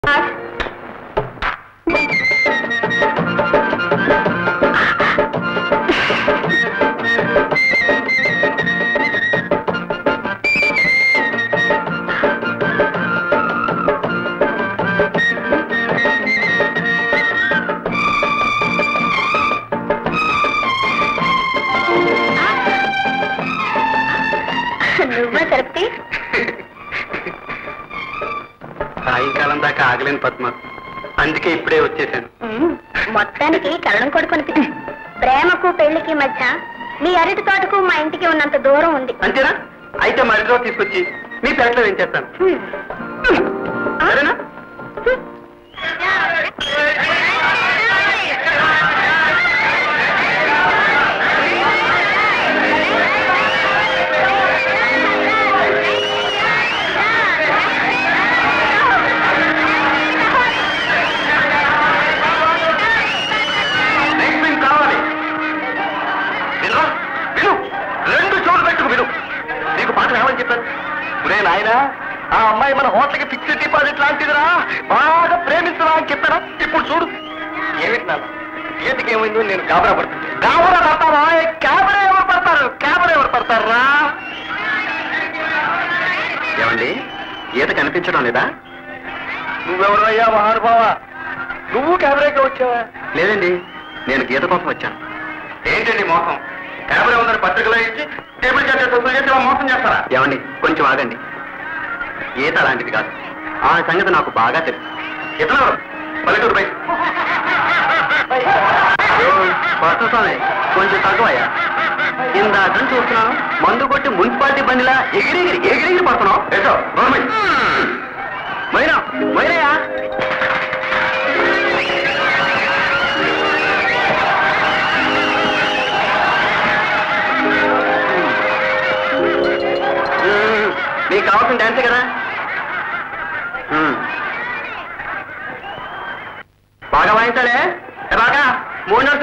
నువ్వే తిరుపతి సాయంకాలం దాకా ఆగలేను పద్మ, అందుకే ఇప్పుడే వచ్చేసాను. మొత్తానికి కరణం కొడుకు అనిపించింది. ప్రేమకు పెళ్లికి మధ్య మీ అరటి తోటకు మా ఇంటికి ఉన్నంత దూరం ఉంది. అంతేనా? అయితే మరిలో తీసుకొచ్చి మీ పెరట్లో ఏం చేస్తాను, సరేనా? నాయనా, ఆ అమ్మాయి మన హోటల్కి ఫిక్స్డ్ డిపాజిట్ లాంటిదిరా, బాగా ప్రేమించరా అని చెప్తారా? ఇప్పుడు చూడు ఏమిటి నాన్న, ఈతకి ఏమైందో నేను గాబరా పడుతుంది. గాబరా పడతారా? క్యాబరే ఎవరు పడతారు? క్యాబరే ఎవరు పడతారా? ఏమండి, ఈత కనిపించడం లేదా? నువ్వెవరయ్యా మహానుభావ, నువ్వు క్యాబరేకి వచ్చావా? లేదండి, నేను గీత కోసం వచ్చాను. ఏంటండి మోసం? క్యాబరే ఉందని పత్రికలో ఇచ్చి టేబుల్ చేసి మోసం చేస్తారా? ఏమండి, కొంచెం ఆగండి. ఈత అలాంటిది కాదు, ఆ సంగతి నాకు బాగా తెలుసు. ఇతను పల్లెటూరు బయట స్వామి, కొంచెం తక్కువయ్యా. ఇందాకని చూస్తున్నాను, మందు కొట్టి మున్సిపాలిటీ బండిలా ఎగిరిగిరి పడుతున్నావు. ఏటో మైనా మైనయ్యా, నీకు కావాల్సిన డాన్సే కదా, బాగా వాయించాలే. బాగా 3 నెలలు